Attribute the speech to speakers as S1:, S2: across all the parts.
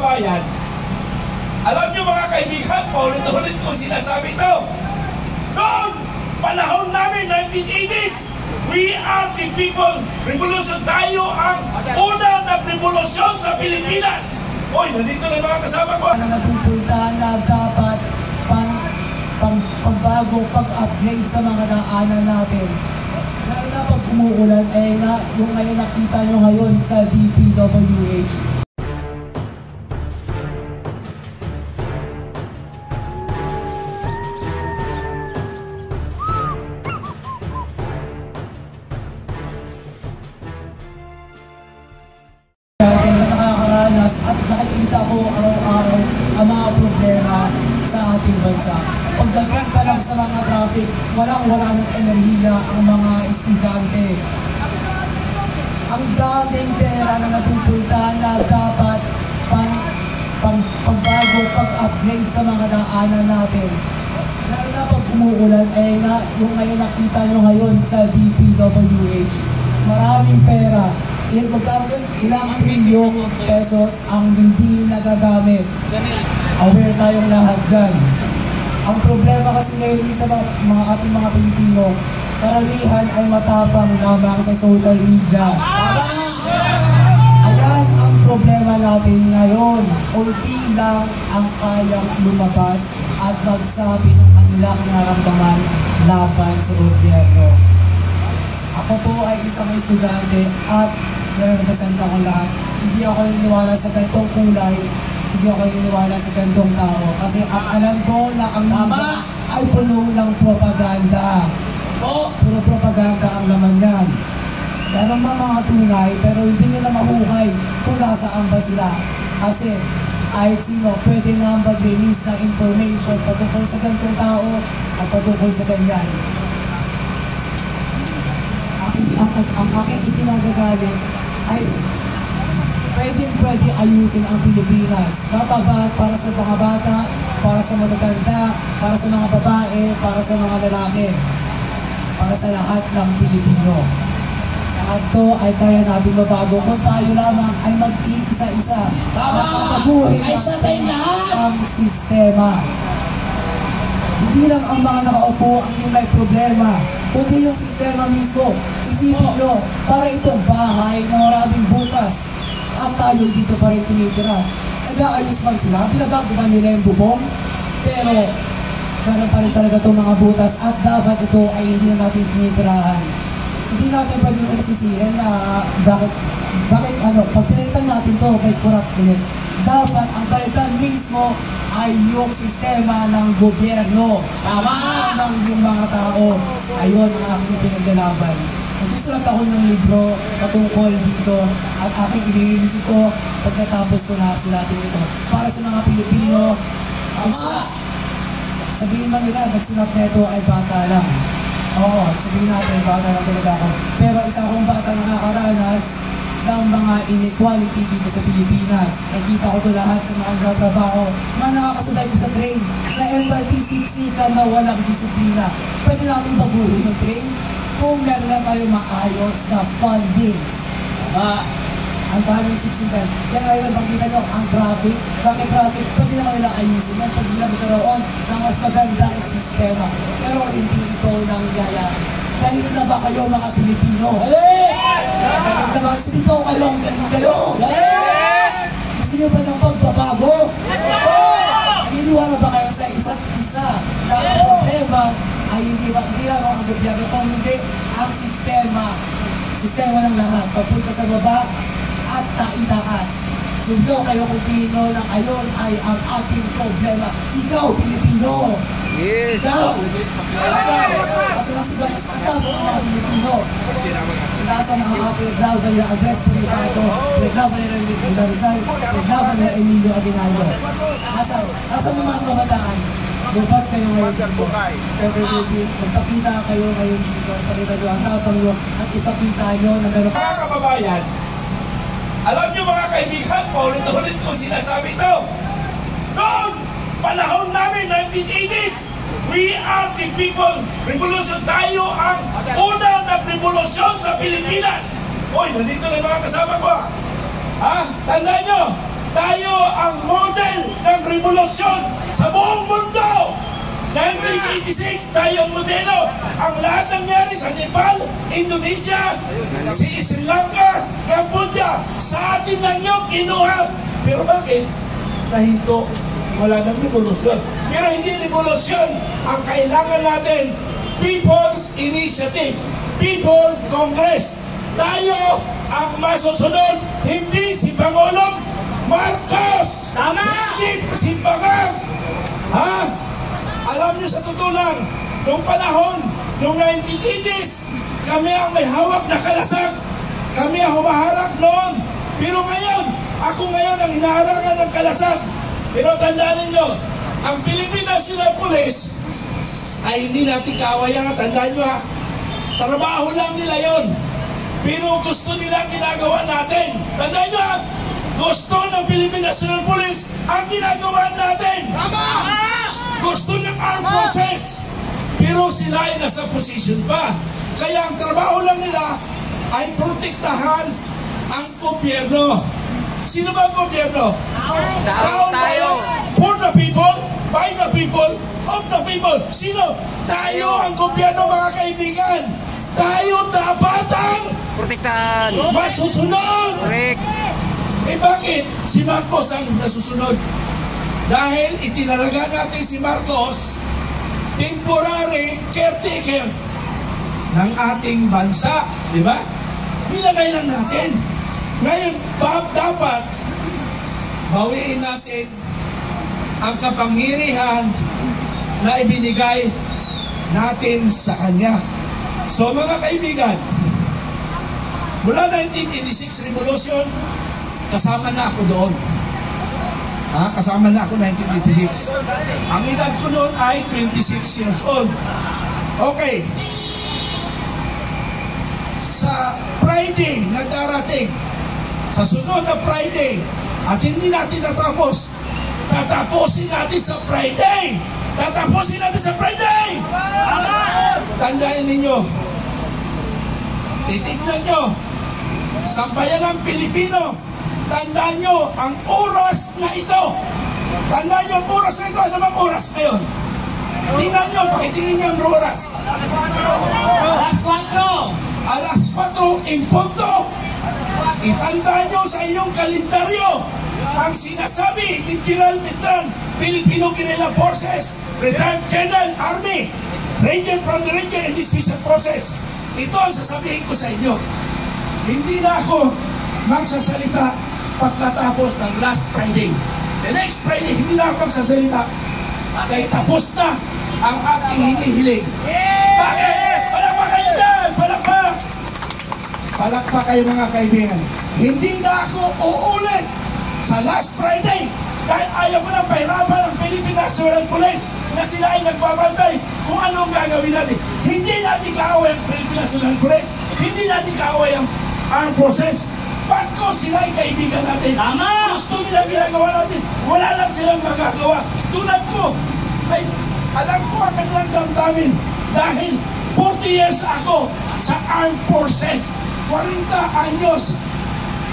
S1: kababayan, alam nyo mga kaibigan, paulit-ulit ko sinasabi ito. Noong panahon namin, 1980s, we are the people revolution. Tayo ang una na revolusyon sa Pilipinas. Hoy, nandito na mga kasama ko.
S2: Napupuntahan na dapat pagbago, pag-upgrade sa mga daanan natin. Lalo na pag umuulan, yung ngayon nakita nyo ngayon sa DPWH. Nakakaranas at nakikita ko araw-araw ang mga problema sa ating bansa. Pagdating pa lang sa mga traffic, walang-wala ng enerhiya ang mga estudyante. Ang daming pera na napupuntahan na dapat pagbago, pag-upgrade sa mga daanan natin. Lalo na pag umuulan, yung ngayon nakita nyo ngayon sa DPWH. Maraming pera. Ilang trilyong pesos ang hindi nagagamit. Aware tayong lahat dyan. Ang problema kasi ngayon sa ating mga Pilipino, karamihan ay matapang lamang sa social media. Ayan ang problema natin ngayon. Unti lang ang kayang lumabas at magsabi ng kanilang nararamdaman laban sa gobyerno. Ako po ay isang estudyante at representa ko lahat. Hindi ako niniwala sa gantong kulay, hindi ako niniwala sa gantong tao. Kasi ang alam ko na ang media ay puno ng propaganda. Puro propaganda ang laman yan. Meron mga tunay, pero hindi nila mahukay kung nasaan ba sila. Kasi kahit sino pwede na mag-release ng information patungkol sa gantong tao at patungkol sa ganyan. Ang aking itinagagalit ay pwede ayusin ang Pilipinas. Para sa mga bata, para sa matatanda, para sa mga babae, para sa mga lalaki, para sa lahat ng Pilipino. Lahat to ay kaya natin mabago kung tayo lamang ay mag-iisa-isa. Babaguhin ang sistema. Hindi lang ang mga nakaupo ang yung may problema, kundi yung sistema mismo. Isipin nyo, para itong bahay na maraming bukas at tayo dito pa rin tumitira. Nag-aayos man sila, binabago ba nila yung bubong? Pero meron pa rin talaga itong mga butas at dapat ito ay hindi na natin tumitirahan. Hindi natin pwede nagsisihin na bakit pagpilitan natin to may corrupt ulit. Dapat ang palitan mismo ay yung sistema ng gobyerno. Tama! Ng yung mga tao. Ayun ang aking pinaglalaban. Nagsusulat ako ng libro patungkol dito at aking i-release ito pagkatapos ko na sila ito. Para sa mga Pilipino, sabihin man nila, nagsulat na ito ay bata lang. Oo, sabihin natin, bata lang talaga ako. Pero isa akong bata nakakaranas ng mga inequality dito sa Pilipinas. Nakita ko ito lahat sa mga nagtatrabaho, mga nakakasabay ko sa train, sa MRT siksikan na walang disiplina. Pwede natin baguhin yung train kung meron lang tayo maayos na fundings. Ang daming siksikan. Kaya ngayon, makita nyo, ang traffic. Bakit traffic? Pwede naman nila ayusin yan. Pwede nila magkaroon ng mas magandang sistema. Pero hindi ito nangyayari. Galit na ba kayo mga Pilipino? Galit na ba? Gusto kayong galit kayo? Gusto nyo ba ng pagbabago? Naniniwala ba kayo sa isa't isa? Na ang problema ay hindi lang ang gobyerno, kung hindi ang sistema ng lahat. Papunta sa baba at taitaas. Sundo kayo kung Pino na ayon ay ang ating problema. Sigaw, Pilipino!
S3: Yes!
S2: Sigaw! Kasi lang sigaw sa katapos ng mga Pilipino. Nasa na ang aking reglaban nila Andres Bonifacio, reglaban nila Rizal, reglaban nila Emilio Aguinaldo. Nasa naman ang kabataan. Lupas kayo ngayon dito. Magpakita kayo ngayon dito. Ipakita nyo ang tapang nyo at ipakita nyo na gano'n.
S1: Mga kababayan, alam nyo mga kaibigan, paulit-ulit ko sinasabi ito. Noong panahon namin, 1980s, we are the people revolution. Tayo ang una na revolusyon sa Pilipinas. Hoy, nandito na mga kasama ko. Tandaan nyo, tayo ang model ng revolusyon sa buong mundo. 1986, tayo ang modelo. Ang lahat nangyari sa Nepal, Indonesia, si Sri Lanka, Cambodia, sa atin lang yung kinuha. Pero bakit? Nahinto. Wala nang revolusyon. Pero hindi revolusyon. Ang kailangan natin, People's Initiative, People's Congress. Tayo ang masusunod, hindi si Pangulong Marcos!
S3: Tama!
S1: Hindi si Bagang! Ha? Alam niyo sa totoo lang, noong panahon, noong 1980s, kami ang may hawak na kalasag. Kami ang humaharap noon. Pero ngayon, ako ngayon ang hinaharangan ng kalasag. Pero tandaan ninyo, ang Philippine National Police ay hindi natin kawayan. Tandaan nyo ha, trabaho lang nila yon. Pero gusto nila ginagawa natin. Tandaan nyo ha, gusto ng Philippine National Police ang ginagawa natin.
S3: Tama!
S1: Gusto ng armed forces. Pero sila ay nasa position pa. Kaya ang trabaho lang nila ay protektahan ang gobyerno. Sino ba ang gobyerno? Tao tayo. For the people, by the people, of the people. Sino? Tayo ang gobyerno, mga kaibigan. Tayo dapat ang
S3: Protektahan.
S1: masusunod.
S3: Correct.
S1: Eh bakit si Marcos ang nasusunod? Dahil itinalaga natin si Marcos temporary caretaker ng ating bansa, di ba? Nilagay lang natin. Ngayon, dapat bawiin natin ang kapangyarihan na ibinigay natin sa kanya. So mga kaibigan, mula 1986 Revolution, kasama na ako doon. Kasama na ako 1986. Ang edad ko noon ay 26 years old. Okay. Sa Friday na darating, sa sunod na Friday, at hindi natin natapos, tatapusin natin sa Friday! Tatapusin natin sa Friday! Tandaan ninyo, titignan nyo, sa bayan ng Pilipino, tandaan nyo ang oras na ito. Tandaan nyo ang oras na ito. Ano bang oras ngayon? Tingnan nyo, pakitingin nyo ang oras.
S3: Alas 4.
S1: Alas 4 in punto. Itandaan nyo sa inyong kalendaryo ang sinasabi ni General Mitran, Filipino Guerrilla Forces, Retired General Army, Ranger from the Ranger and Special Forces. Ito ang sasabihin ko sa inyo. Hindi na ako magsasalita pagkatapos ng last Friday. The next Friday, hindi na ako magsasalita. Kaya tapos na ang ating hinihiling. Bakit? Palakpak kayo dyan! Palakpak! Palakpak kayo mga kaibigan. Hindi na ako uulit sa last Friday dahil ayaw ko na pahirapan ng Philippine National Police na sila ay nagbabantay kung anong gagawin natin. Hindi natin kaaway ang Philippine National Police. Hindi natin kaaway ang armed forces. Pagko sila ay kaibigan natin.
S3: Tama!
S1: Gusto nila ginagawa natin. Wala lang silang magagawa. Tulad ko, ay alam ko ang kanilang damdamin dahil 40 years ako sa armed forces. 40 anyos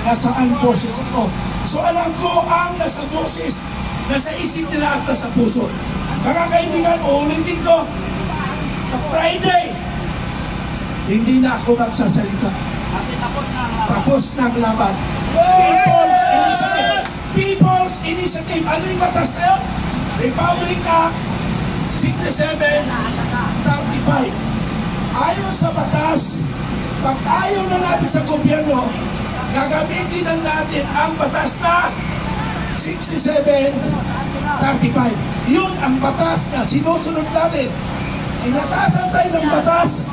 S1: nasa armed forces ako. So alam ko ang nasa boses, nasa isip nila at nasa puso. Mga kaibigan, uulitin ko, sa Friday, hindi na ako magsasalita.
S3: Kasi tapos na ang laban.
S1: Tapos na ang laban. People's Initiative. People's Initiative. Ano yung batas na yun? Republic Act 67-35. Ayon sa batas, pag ayaw na natin sa gobyerno, gagamitin na natin ang batas na 67-35. Yun ang batas na sinusunod natin. Inatasan tayo ng batas.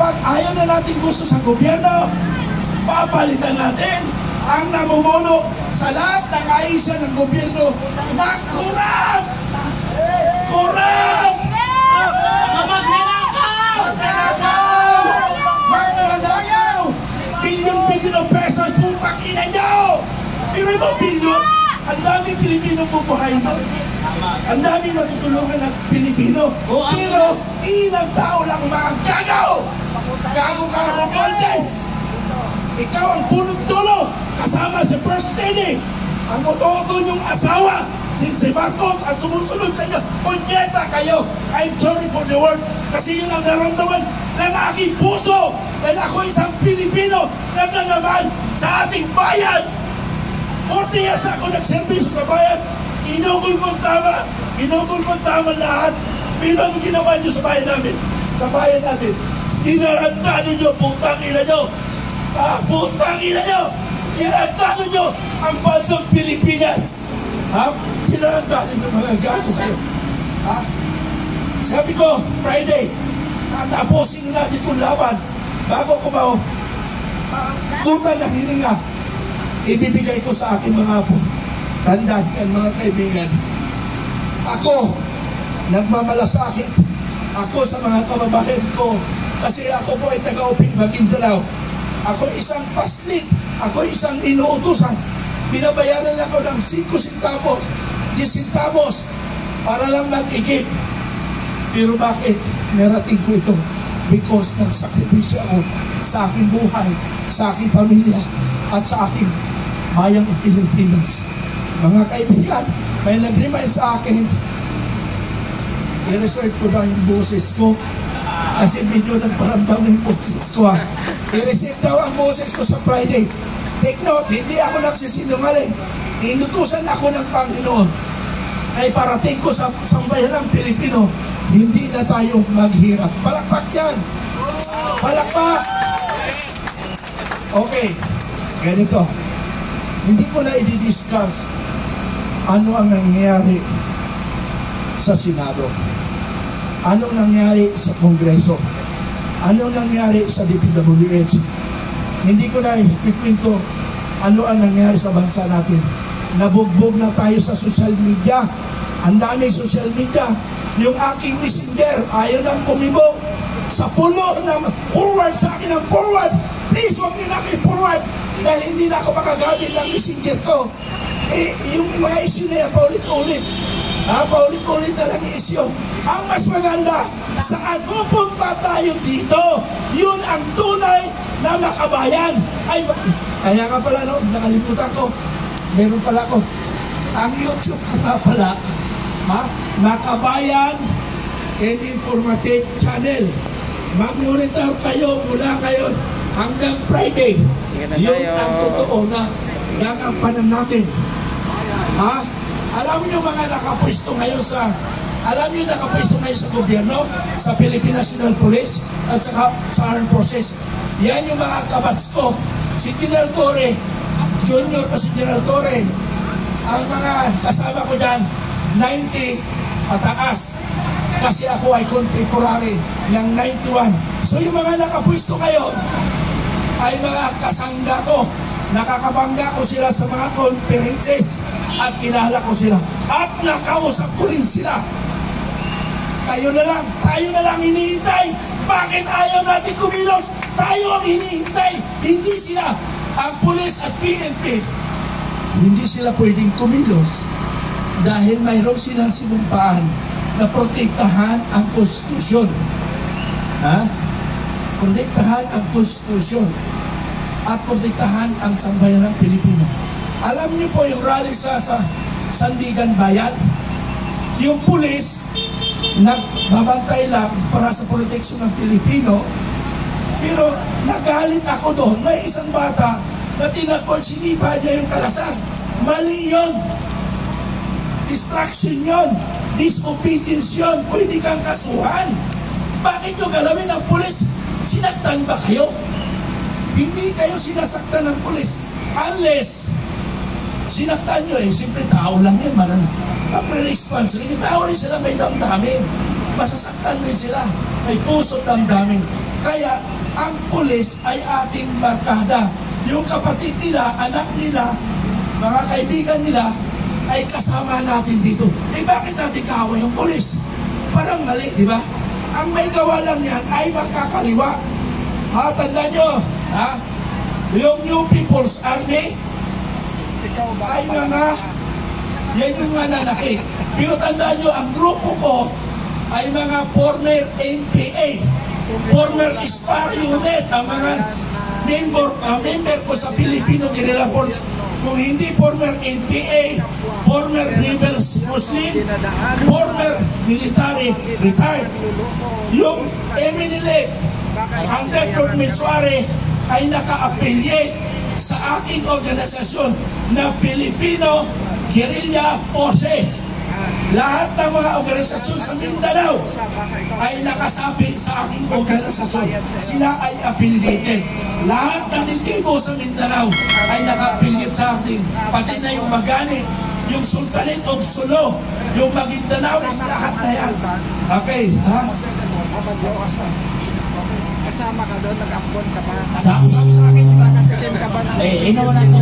S1: Pag ayaw na natin gusto sa gobyerno, papalitan natin ang namumuno sa lahat ng ayusan ng gobyerno na kurap! Kurap!
S3: Magnanakaw!
S1: Magnanakaw! Bilyon-bilyon ng pesos, putang ina nyo! Pero ibang bilyon, ang daming Pilipino bubuhay mo. Ang daming matutulungan ng Pilipino. Pero ilang tao lang mga gagaw! Gago ka, Romualdez! Ikaw ang punong dulo kasama si First Lady Ang uto-uto niyong asawa, si Marcos, at sumusunod sa inyo, punyeta kayo. I'm sorry for the word, kasi yun ang naramdaman ng aking puso. Dahil ako isang Pilipino na naglaban sa ating bayan. 40 years ako nagservisyo sa bayan. Inugol ko tama lahat. Pero ano ginawa niyo sa bayan namin? Sa bayan natin. Tinarantado niyo, putang ina niyo. Putang ina niyo. Tinarantado niyo ang bansang Pilipinas. Tinarantado niyo, mga gato kayo. Sabi ko, Friday, tapusin natin itong laban. Bago ko tutan ng hininga, ibibigay ko sa aking mga apo. Tandaan yan, mga kaibigan. Ako, nagmamalasakit. Ako sa mga kababayan ko. Kasi ako po ay taga-upig Maguindanao. Ako isang paslit. Ako isang inuutusan. Binabayaran ako ng 5 centavos, 10 centavos para lang mag-igip. Pero bakit narating ko ito? Because nagsakripisyo ako sa aking buhay, sa aking pamilya, at sa aking bayang Pilipinas. Mga kaibigan, may nag-remind sa akin, i-reserve ko daw yung boses ko kasi medyo nagparamdam na yung boses ko. I-receive daw ang boses ko sa Friday. Take note, hindi ako nagsisinungaling. Inutusan ako ng Panginoon ay parating ko sa sambayan ng Pilipino, hindi na tayo maghirap. Palakpak yan! Palakpak! Okay, ganito. Hindi ko na i-discuss ano ang nangyari sa Senado. Anong nangyari sa Kongreso? Anong nangyari sa DPWH? Hindi ko na ikikwento ano ang nangyari sa bansa natin. Nabugbog na tayo sa social media. Ang daming social media. Yung aking messenger, ayaw nang kumibog. Sa puno na forward sa akin ng forward. Please, huwag nyo na forward dahil hindi na ako makagamit ng messenger ko. Yung mga issue na yan, paulit-ulit. Paulit-ulit na lang yung issue. Ang mas maganda, saan pupunta tayo dito? Yun ang tunay na makabayan. Ay, kaya nga pala, no, nakalimutan ko. Meron pala ko. Ang YouTube ko nga pala, Makabayan and Informative Channel. Mag-monitor kayo mula ngayon hanggang Friday. Yun ang totoo na gagampanan natin. Alam nyo mga nakapwesto ngayon sa gobyerno, sa Philippine National Police at saka sa Armed Forces. Yan yung mga kabats ko. Si General Torre, Junior o si General Torre, ang mga kasama ko dyan, 90 pataas. Kasi ako ay contemporary ng 91. So yung mga nakapwesto ngayon ay mga kasangga ko. Nakakabangga ko sila sa mga conferences at kilala ko sila. At nakausap ko rin sila. Tayo na lang hinihintay. Bakit ayaw natin kumilos? Tayo ang hinihintay. Hindi sila. Ang pulis at PNP, hindi sila pwedeng kumilos dahil mayroon silang sinumpaan na protektahan ang konstitusyon. Protektahan ang konstitusyon at protektahan ang sambayan ng Pilipino. Alam niyo po yung rally sa Sandigan Bayan, yung pulis nagbabantay lang para sa proteksyon ng Pilipino, pero nagalit ako doon. May isang bata na tinakon, sinipa niya yung kalasan. Mali yun. Distraction yun. Disobedience yun. Pwede kang kasuhan. Bakit nyo galawin ang pulis? Sinaktan ba kayo? Hindi kayo sinasaktan ng pulis unless sinaktan nyo siyempre tao lang yan. Magre-response rin. Yung tao rin sila may damdamin. Masasaktan rin sila. May puso damdamin. Kaya ang pulis ay ating barkada. Yung kapatid nila, anak nila, mga kaibigan nila, ay kasama natin dito. Bakit natin kaaway yung pulis? Parang mali, di ba? Ang may gawa lang yan ay magkakaliwa. Tandaan nyo, yung New People's Army ay yan yung mga nanakit. Pero tandaan nyo, ang grupo ko ay mga former NPA, former SPAR unit, ang mga member ko sa Filipino Guerrilla Force kung hindi former NPA, former rebels Muslim, former military retired. Yung Eminile, under Miswari ay naka-affiliate sa aking organisasyon na Filipino Guerrilla Forces. Lahat ng mga organisasyon sa Mindanao ay nakasabi sa aking organisasyon. Sila ay affiliated. Lahat ng nitibo sa Mindanao ay naka-affiliate sa akin. Pati na yung Magani, yung Sultanate of Sulu, yung Maguindanao, lahat na yan. Okay, ha?
S3: Kasama ka doon, nag-ampon ka pa.
S1: Sabi sa akin,
S3: Nakatim ka ba?
S2: Inuulan ko